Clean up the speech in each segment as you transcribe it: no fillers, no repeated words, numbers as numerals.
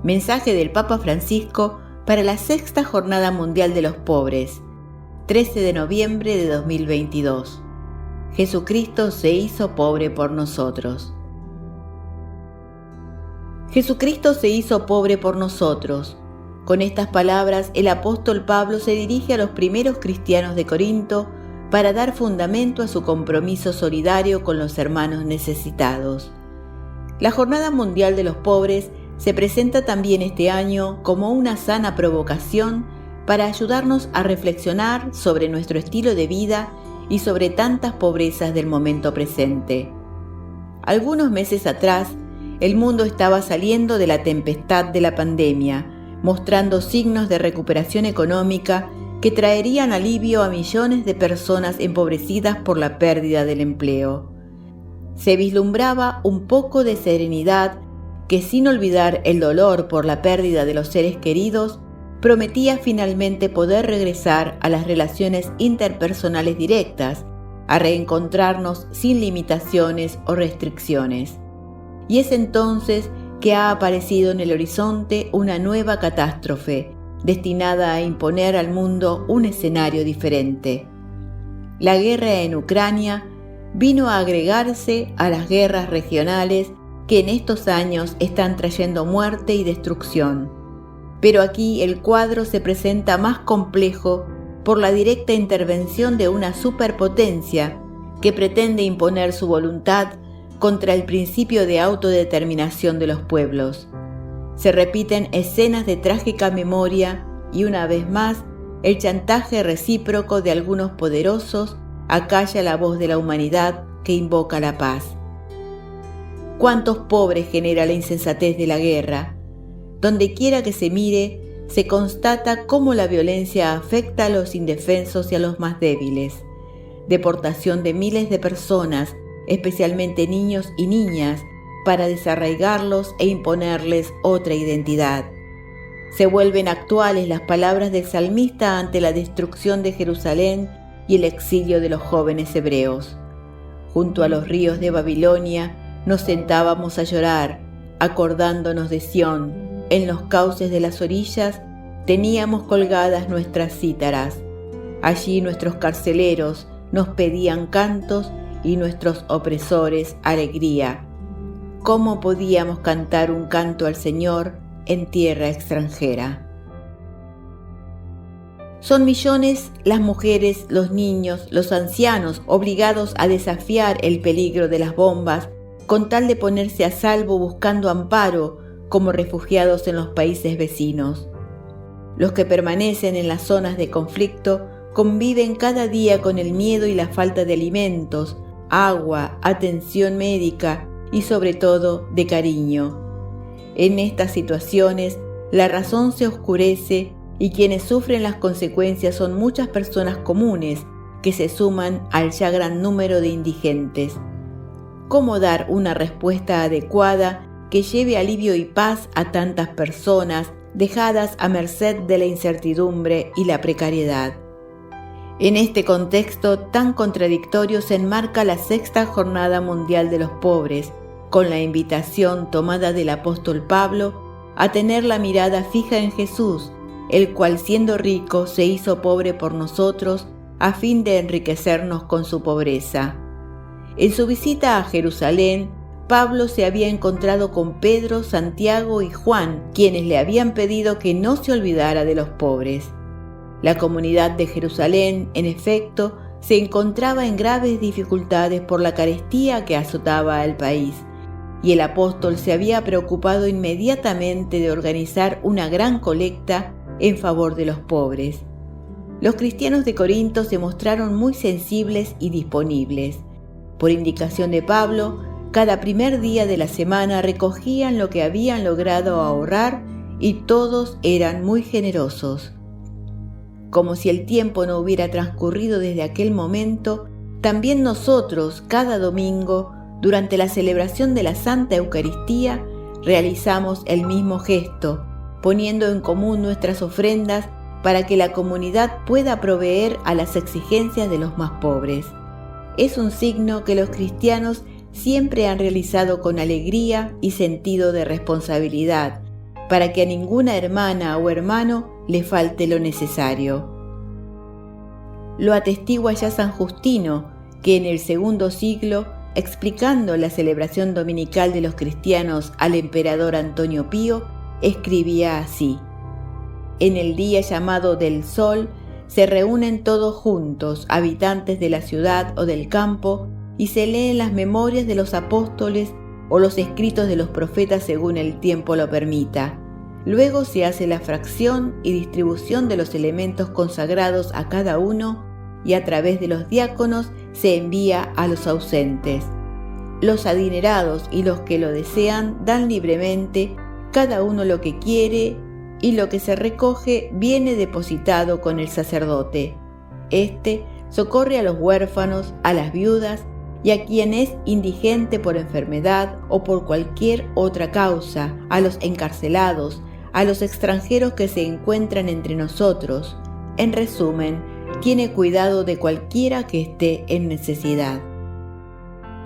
Mensaje del Papa Francisco para la Sexta Jornada Mundial de los Pobres, 13 de noviembre de 2022. Jesucristo se hizo pobre por nosotros. Jesucristo se hizo pobre por nosotros. Con estas palabras, el apóstol Pablo se dirige a los primeros cristianos de Corinto para dar fundamento a su compromiso solidario con los hermanos necesitados. La Jornada Mundial de los Pobres se presenta también este año como una sana provocación para ayudarnos a reflexionar sobre nuestro estilo de vida y sobre tantas pobrezas del momento presente. Algunos meses atrás, el mundo estaba saliendo de la tempestad de la pandemia, mostrando signos de recuperación económica que traerían alivio a millones de personas empobrecidas por la pérdida del empleo. Se vislumbraba un poco de serenidad que, sin olvidar el dolor por la pérdida de los seres queridos, prometía finalmente poder regresar a las relaciones interpersonales directas, a reencontrarnos sin limitaciones o restricciones. Y es entonces que ha aparecido en el horizonte una nueva catástrofe, destinada a imponer al mundo un escenario diferente. La guerra en Ucrania vino a agregarse a las guerras regionales que en estos años están trayendo muerte y destrucción. Pero aquí el cuadro se presenta más complejo por la directa intervención de una superpotencia que pretende imponer su voluntad contra el principio de autodeterminación de los pueblos. Se repiten escenas de trágica memoria y una vez más el chantaje recíproco de algunos poderosos acalla la voz de la humanidad que invoca la paz. ¿Cuántos pobres genera la insensatez de la guerra? Donde quiera que se mire, se constata cómo la violencia afecta a los indefensos y a los más débiles. Deportación de miles de personas, especialmente niños y niñas, para desarraigarlos e imponerles otra identidad. Se vuelven actuales las palabras del salmista ante la destrucción de Jerusalén y el exilio de los jóvenes hebreos. Junto a los ríos de Babilonia nos sentábamos a llorar, acordándonos de Sión. En los cauces de las orillas teníamos colgadas nuestras cítaras. Allí nuestros carceleros nos pedían cantos y nuestros opresores alegría. ¿Cómo podíamos cantar un canto al Señor en tierra extranjera? Son millones las mujeres, los niños, los ancianos obligados a desafiar el peligro de las bombas con tal de ponerse a salvo buscando amparo como refugiados en los países vecinos. Los que permanecen en las zonas de conflicto conviven cada día con el miedo y la falta de alimentos, agua, atención médica y sobre todo de cariño. En estas situaciones la razón se oscurece y quienes sufren las consecuencias son muchas personas comunes que se suman al ya gran número de indigentes. ¿Cómo dar una respuesta adecuada que lleve alivio y paz a tantas personas dejadas a merced de la incertidumbre y la precariedad? En este contexto tan contradictorio se enmarca la Sexta Jornada Mundial de los Pobres, con la invitación tomada del apóstol Pablo a tener la mirada fija en Jesús, el cual siendo rico se hizo pobre por nosotros a fin de enriquecernos con su pobreza. En su visita a Jerusalén, Pablo se había encontrado con Pedro, Santiago y Juan, quienes le habían pedido que no se olvidara de los pobres. La comunidad de Jerusalén, en efecto, se encontraba en graves dificultades por la carestía que azotaba al país, y el apóstol se había preocupado inmediatamente de organizar una gran colecta en favor de los pobres. Los cristianos de Corinto se mostraron muy sensibles y disponibles. Por indicación de Pablo, cada primer día de la semana recogían lo que habían logrado ahorrar y todos eran muy generosos. Como si el tiempo no hubiera transcurrido desde aquel momento, también nosotros, cada domingo, durante la celebración de la Santa Eucaristía, realizamos el mismo gesto, poniendo en común nuestras ofrendas para que la comunidad pueda proveer a las exigencias de los más pobres. Es un signo que los cristianos siempre han realizado con alegría y sentido de responsabilidad, para que a ninguna hermana o hermano le falte lo necesario. Lo atestigua ya San Justino, que en el II siglo, explicando la celebración dominical de los cristianos al emperador Antonio Pío, escribía así: «En el día llamado del Sol se reúnen todos juntos, habitantes de la ciudad o del campo, y se leen las memorias de los apóstoles o los escritos de los profetas según el tiempo lo permita. Luego se hace la fracción y distribución de los elementos consagrados a cada uno, y a través de los diáconos se envía a los ausentes. Los adinerados y los que lo desean dan libremente, cada uno lo que quiere, y lo que se recoge viene depositado con el sacerdote. Este socorre a los huérfanos, a las viudas y a quien es indigente por enfermedad o por cualquier otra causa, a los encarcelados, a los extranjeros que se encuentran entre nosotros. En resumen, tiene cuidado de cualquiera que esté en necesidad».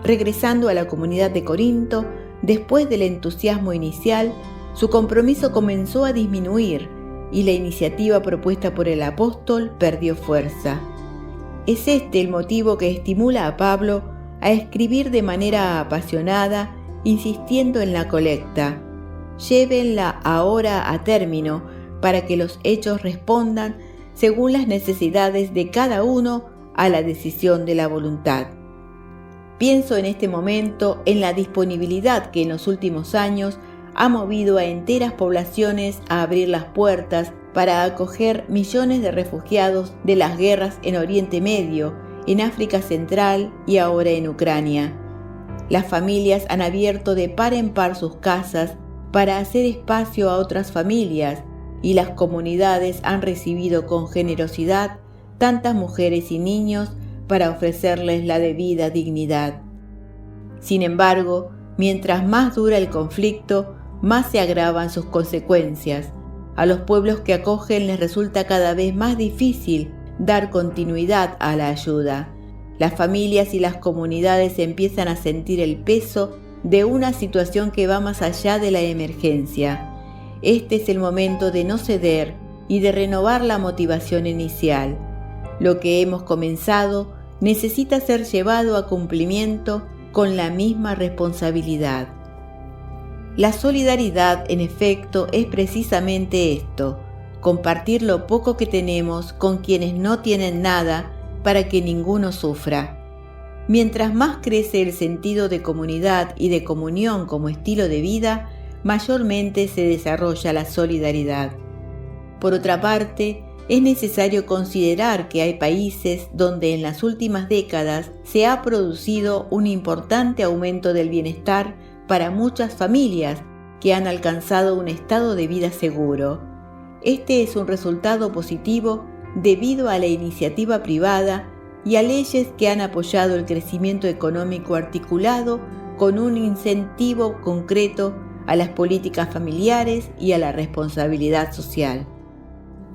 Regresando a la comunidad de Corinto, después del entusiasmo inicial, su compromiso comenzó a disminuir y la iniciativa propuesta por el apóstol perdió fuerza. Es este el motivo que estimula a Pablo a escribir de manera apasionada, insistiendo en la colecta: «Llévenla ahora a término para que los hechos respondan según las necesidades de cada uno a la decisión de la voluntad». Pienso en este momento en la disponibilidad que en los últimos años ha movido a enteras poblaciones a abrir las puertas para acoger millones de refugiados de las guerras en Oriente Medio, en África Central y ahora en Ucrania. Las familias han abierto de par en par sus casas para hacer espacio a otras familias, y las comunidades han recibido con generosidad tantas mujeres y niños para ofrecerles la debida dignidad. Sin embargo, mientras más dura el conflicto, más se agravan sus consecuencias. A los pueblos que acogen les resulta cada vez más difícil dar continuidad a la ayuda. Las familias y las comunidades empiezan a sentir el peso de una situación que va más allá de la emergencia. Este es el momento de no ceder y de renovar la motivación inicial. Lo que hemos comenzado necesita ser llevado a cumplimiento con la misma responsabilidad. La solidaridad, en efecto, es precisamente esto: compartir lo poco que tenemos con quienes no tienen nada para que ninguno sufra. Mientras más crece el sentido de comunidad y de comunión como estilo de vida, mayormente se desarrolla la solidaridad. Por otra parte, es necesario considerar que hay países donde en las últimas décadas se ha producido un importante aumento del bienestar para muchas familias que han alcanzado un estado de vida seguro. Este es un resultado positivo debido a la iniciativa privada y a leyes que han apoyado el crecimiento económico articulado con un incentivo concreto a las políticas familiares y a la responsabilidad social.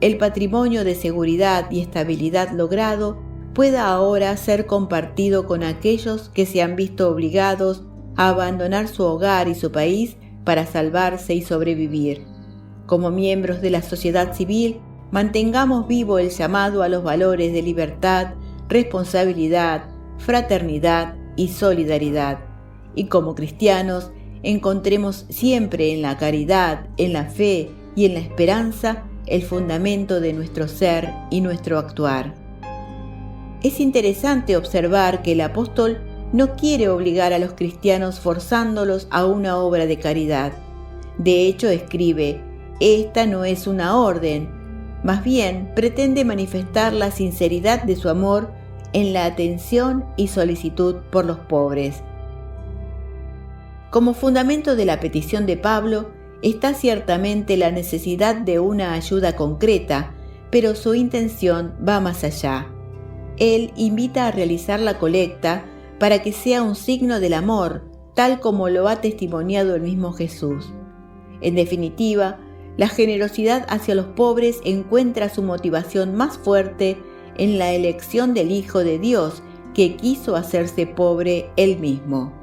El patrimonio de seguridad y estabilidad logrado pueda ahora ser compartido con aquellos que se han visto obligados a abandonar su hogar y su país para salvarse y sobrevivir. Como miembros de la sociedad civil, mantengamos vivo el llamado a los valores de libertad, responsabilidad, fraternidad y solidaridad. Y como cristianos, encontremos siempre en la caridad, en la fe y en la esperanza el fundamento de nuestro ser y nuestro actuar. Es interesante observar que el apóstol no quiere obligar a los cristianos forzándolos a una obra de caridad. De hecho, escribe: «Esta no es una orden». Más bien, pretende manifestar la sinceridad de su amor en la atención y solicitud por los pobres. Como fundamento de la petición de Pablo está ciertamente la necesidad de una ayuda concreta, pero su intención va más allá. Él invita a realizar la colecta para que sea un signo del amor, tal como lo ha testimoniado el mismo Jesús. En definitiva, la generosidad hacia los pobres encuentra su motivación más fuerte en la elección del Hijo de Dios, que quiso hacerse pobre él mismo.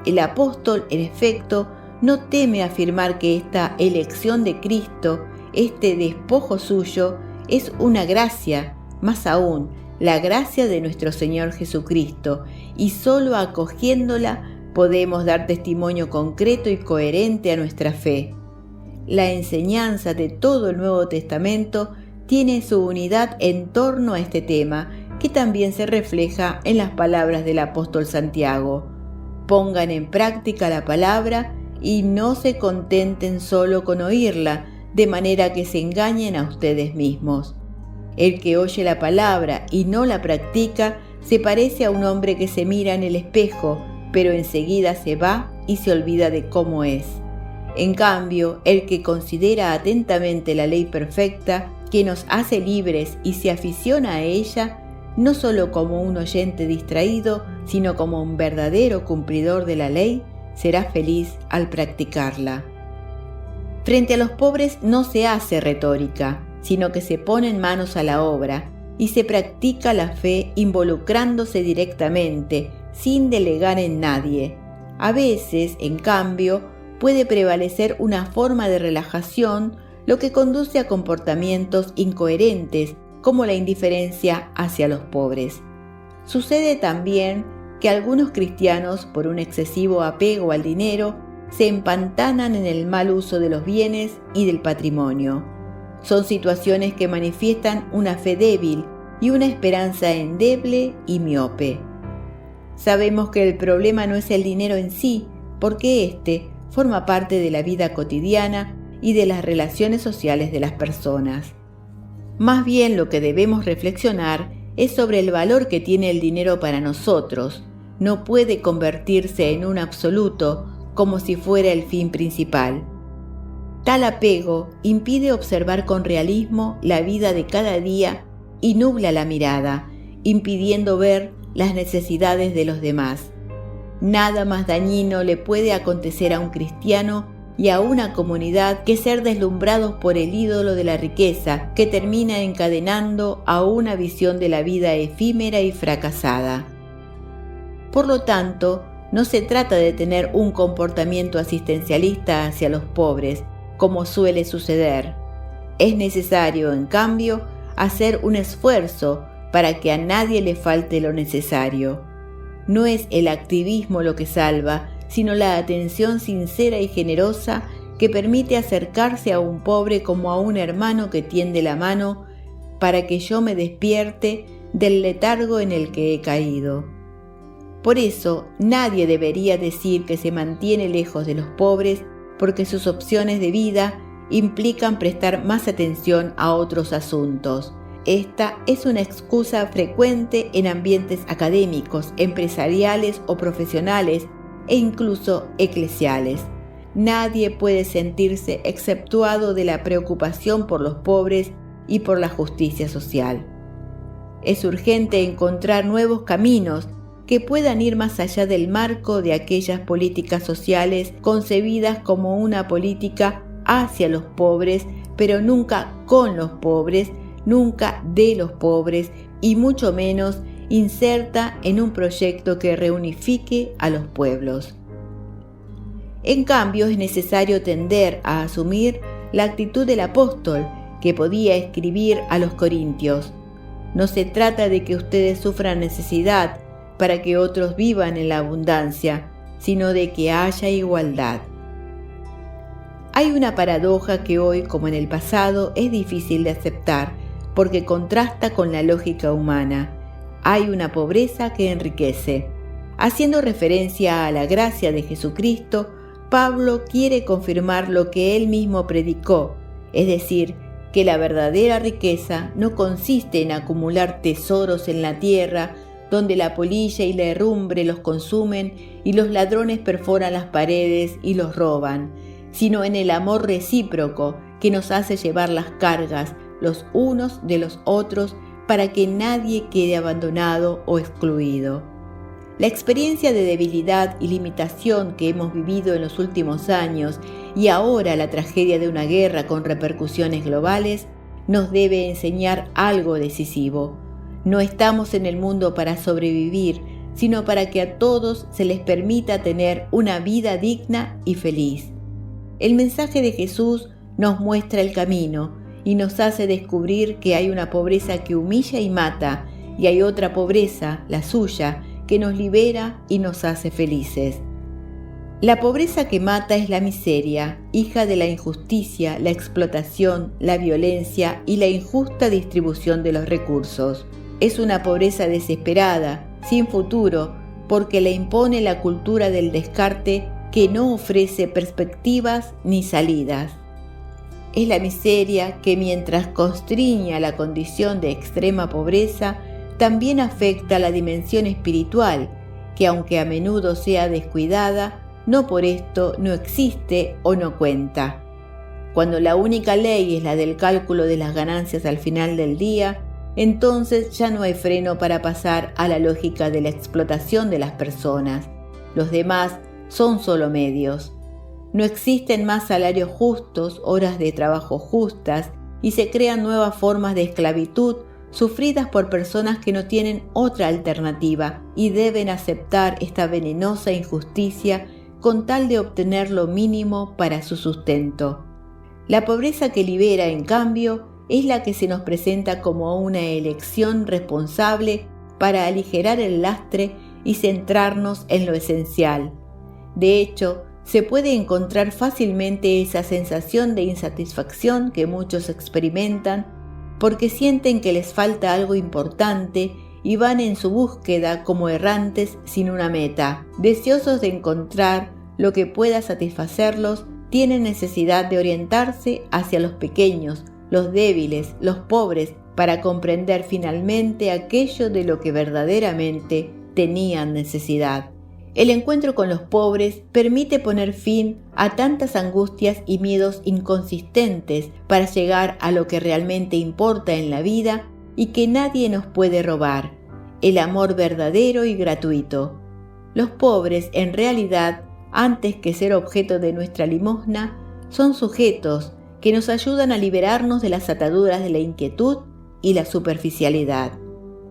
El apóstol, en efecto, no teme afirmar que esta elección de Cristo, este despojo suyo, es una gracia, más aún, la gracia de nuestro Señor Jesucristo, y solo acogiéndola podemos dar testimonio concreto y coherente a nuestra fe. La enseñanza de todo el Nuevo Testamento tiene su unidad en torno a este tema, que también se refleja en las palabras del apóstol Santiago. Pongan en práctica la palabra y no se contenten solo con oírla, de manera que se engañen a ustedes mismos. El que oye la palabra y no la practica se parece a un hombre que se mira en el espejo, pero enseguida se va y se olvida de cómo es. En cambio, el que considera atentamente la ley perfecta, que nos hace libres y se aficiona a ella, no solo como un oyente distraído, sino como un verdadero cumplidor de la ley, será feliz al practicarla. Frente a los pobres no se hace retórica, sino que se ponen manos a la obra y se practica la fe involucrándose directamente, sin delegar en nadie. A veces, en cambio, puede prevalecer una forma de relajación, lo que conduce a comportamientos incoherentes, como la indiferencia hacia los pobres. Sucede también que algunos cristianos, por un excesivo apego al dinero, se empantanan en el mal uso de los bienes y del patrimonio. Son situaciones que manifiestan una fe débil y una esperanza endeble y miope. Sabemos que el problema no es el dinero en sí, porque éste forma parte de la vida cotidiana y de las relaciones sociales de las personas. Más bien lo que debemos reflexionar es sobre el valor que tiene el dinero para nosotros. No puede convertirse en un absoluto como si fuera el fin principal. Tal apego impide observar con realismo la vida de cada día y nubla la mirada, impidiendo ver las necesidades de los demás. Nada más dañino le puede acontecer a un cristiano y a una comunidad que ser deslumbrados por el ídolo de la riqueza, que termina encadenando a una visión de la vida efímera y fracasada. Por lo tanto, no se trata de tener un comportamiento asistencialista hacia los pobres, como suele suceder. Es necesario, en cambio, hacer un esfuerzo para que a nadie le falte lo necesario. No es el activismo lo que salva, sino la atención sincera y generosa que permite acercarse a un pobre como a un hermano que tiende la mano para que yo me despierte del letargo en el que he caído. Por eso, nadie debería decir que se mantiene lejos de los pobres porque sus opciones de vida implican prestar más atención a otros asuntos. Esta es una excusa frecuente en ambientes académicos, empresariales o profesionales e incluso eclesiales. Nadie puede sentirse exceptuado de la preocupación por los pobres y por la justicia social. Es urgente encontrar nuevos caminos que puedan ir más allá del marco de aquellas políticas sociales concebidas como una política hacia los pobres, pero nunca con los pobres, nunca de los pobres y mucho menos inserta en un proyecto que reunifique a los pueblos. En cambio, es necesario tender a asumir la actitud del apóstol que podía escribir a los corintios. No se trata de que ustedes sufran necesidad para que otros vivan en la abundancia, sino de que haya igualdad. Hay una paradoja que hoy, como en el pasado, es difícil de aceptar, porque contrasta con la lógica humana. Hay una pobreza que enriquece. Haciendo referencia a la gracia de Jesucristo, Pablo quiere confirmar lo que él mismo predicó, es decir, que la verdadera riqueza no consiste en acumular tesoros en la tierra, donde la polilla y la herrumbre los consumen y los ladrones perforan las paredes y los roban, sino en el amor recíproco que nos hace llevar las cargas los unos de los otros para que nadie quede abandonado o excluido. La experiencia de debilidad y limitación que hemos vivido en los últimos años y ahora la tragedia de una guerra con repercusiones globales nos debe enseñar algo decisivo. No estamos en el mundo para sobrevivir, sino para que a todos se les permita tener una vida digna y feliz. el mensaje de Jesús nos muestra el camino y nos hace descubrir que hay una pobreza que humilla y mata, y hay otra pobreza, la suya, que nos libera y nos hace felices. La pobreza que mata es la miseria, hija de la injusticia, la explotación, la violencia y la injusta distribución de los recursos. Es una pobreza desesperada, sin futuro, porque le impone la cultura del descarte que no ofrece perspectivas ni salidas. Es la miseria que, mientras constriña la condición de extrema pobreza, también afecta la dimensión espiritual, que aunque a menudo sea descuidada, no por esto no existe o no cuenta. Cuando la única ley es la del cálculo de las ganancias al final del día, entonces ya no hay freno para pasar a la lógica de la explotación de las personas. Los demás son solo medios. No existen más salarios justos, horas de trabajo justas, y se crean nuevas formas de esclavitud sufridas por personas que no tienen otra alternativa y deben aceptar esta venenosa injusticia con tal de obtener lo mínimo para su sustento. La pobreza que libera, en cambio, es la que se nos presenta como una elección responsable para aligerar el lastre y centrarnos en lo esencial. De hecho, se puede encontrar fácilmente esa sensación de insatisfacción que muchos experimentan porque sienten que les falta algo importante y van en su búsqueda como errantes sin una meta. Deseosos de encontrar lo que pueda satisfacerlos, tienen necesidad de orientarse hacia los pequeños, los débiles, los pobres, para comprender finalmente aquello de lo que verdaderamente tenían necesidad. El encuentro con los pobres permite poner fin a tantas angustias y miedos inconsistentes para llegar a lo que realmente importa en la vida y que nadie nos puede robar, el amor verdadero y gratuito. Los pobres, en realidad, antes que ser objeto de nuestra limosna, son sujetos que nos ayudan a liberarnos de las ataduras de la inquietud y la superficialidad.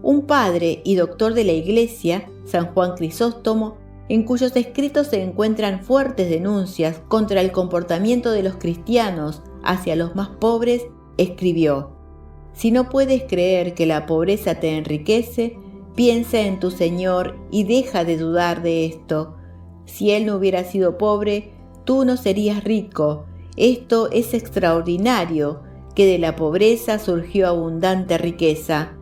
Un padre y doctor de la Iglesia, San Juan Crisóstomo, en cuyos escritos se encuentran fuertes denuncias contra el comportamiento de los cristianos hacia los más pobres, escribió: «Si no puedes creer que la pobreza te enriquece, piensa en tu Señor y deja de dudar de esto. Si Él no hubiera sido pobre, tú no serías rico. Esto es extraordinario, que de la pobreza surgió abundante riqueza».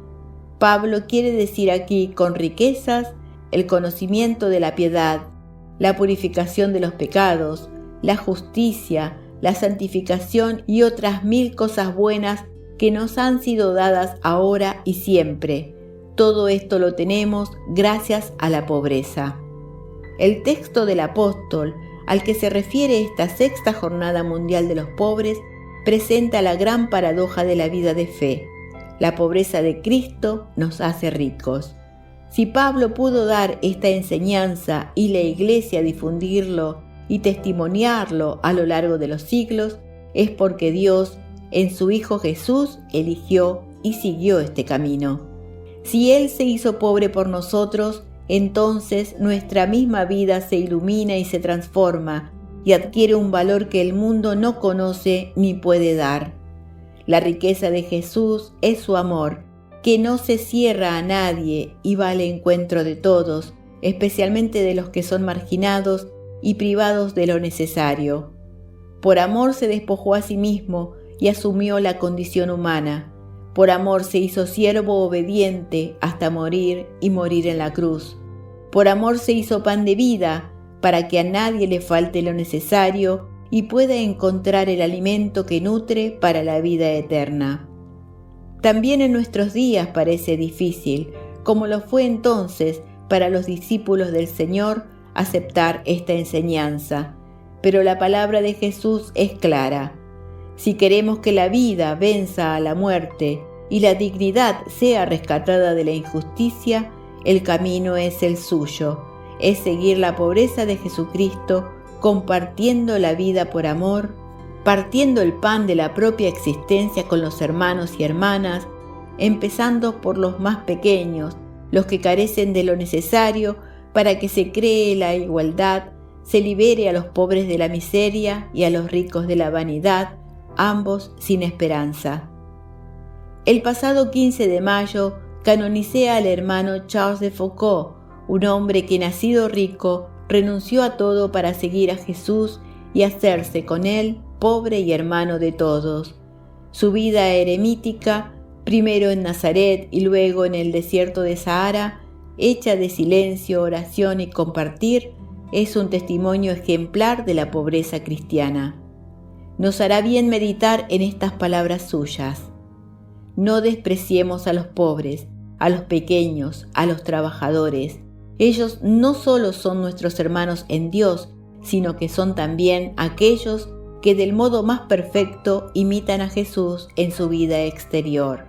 Pablo quiere decir aquí con riquezas el conocimiento de la piedad, la purificación de los pecados, la justicia, la santificación y otras 1000 cosas buenas que nos han sido dadas ahora y siempre. Todo esto lo tenemos gracias a la pobreza. El texto del apóstol al que se refiere esta sexta jornada mundial de los pobres presenta la gran paradoja de la vida de fe. La pobreza de Cristo nos hace ricos. Si Pablo pudo dar esta enseñanza y la Iglesia difundirlo y testimoniarlo a lo largo de los siglos, es porque Dios, en su Hijo Jesús, eligió y siguió este camino. Si Él se hizo pobre por nosotros, entonces nuestra misma vida se ilumina y se transforma y adquiere un valor que el mundo no conoce ni puede dar. La riqueza de Jesús es su amor, que no se cierra a nadie y va al encuentro de todos, especialmente de los que son marginados y privados de lo necesario. Por amor se despojó a sí mismo y asumió la condición humana. Por amor se hizo siervo obediente hasta morir y morir en la cruz. Por amor se hizo pan de vida, para que a nadie le falte lo necesario y pueda encontrar el alimento que nutre para la vida eterna. También en nuestros días parece difícil, como lo fue entonces para los discípulos del Señor, aceptar esta enseñanza. Pero la palabra de Jesús es clara. Si queremos que la vida venza a la muerte y la dignidad sea rescatada de la injusticia, el camino es el suyo, es seguir la pobreza de Jesucristo, compartiendo la vida por amor, partiendo el pan de la propia existencia con los hermanos y hermanas, empezando por los más pequeños, los que carecen de lo necesario para que se cree la igualdad, se libere a los pobres de la miseria y a los ricos de la vanidad, ambos sin esperanza. El pasado 15 de mayo canonicé al hermano Charles de Foucauld, un hombre que, nacido rico, renunció a todo para seguir a Jesús y hacerse con él pobre y hermano de todos. Su vida eremítica, primero en Nazaret y luego en el desierto de Sahara, hecha de silencio, oración y compartir, es un testimonio ejemplar de la pobreza cristiana. Nos hará bien meditar en estas palabras suyas. No despreciemos a los pobres, a los pequeños, a los trabajadores. Ellos no solo son nuestros hermanos en Dios, sino que son también aquellos que del modo más perfecto imitan a Jesús en su vida exterior.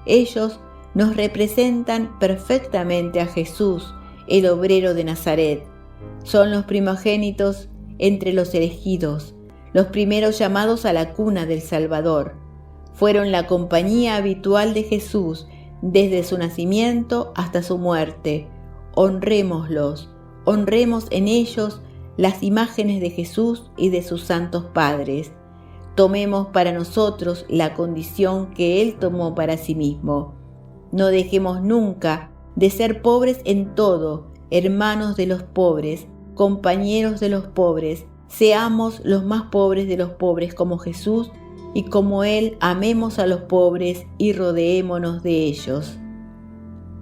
Ellos nos representan perfectamente a Jesús, el obrero de Nazaret. Son los primogénitos entre los elegidos, los primeros llamados a la cuna del Salvador. Fueron la compañía habitual de Jesús desde su nacimiento hasta su muerte. Honrémoslos, honremos en ellos las imágenes de Jesús y de sus santos padres. Tomemos para nosotros la condición que Él tomó para sí mismo. No dejemos nunca de ser pobres en todo, hermanos de los pobres, compañeros de los pobres. Seamos los más pobres de los pobres como Jesús, y como Él amemos a los pobres y rodeémonos de ellos.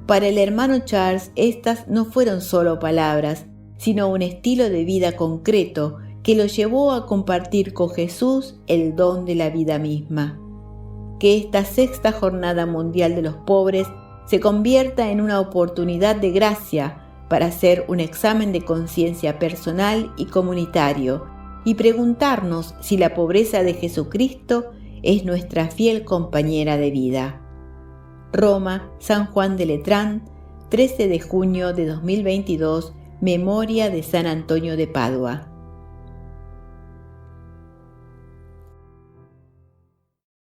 Para el hermano Charles, estas no fueron solo palabras, sino un estilo de vida concreto que lo llevó a compartir con Jesús el don de la vida misma. Que esta sexta Jornada Mundial de los Pobres se convierta en una oportunidad de gracia para hacer un examen de conciencia personal y comunitario y preguntarnos si la pobreza de Jesucristo es nuestra fiel compañera de vida. Roma, San Juan de Letrán, 13 de junio de 2022, Memoria de San Antonio de Padua.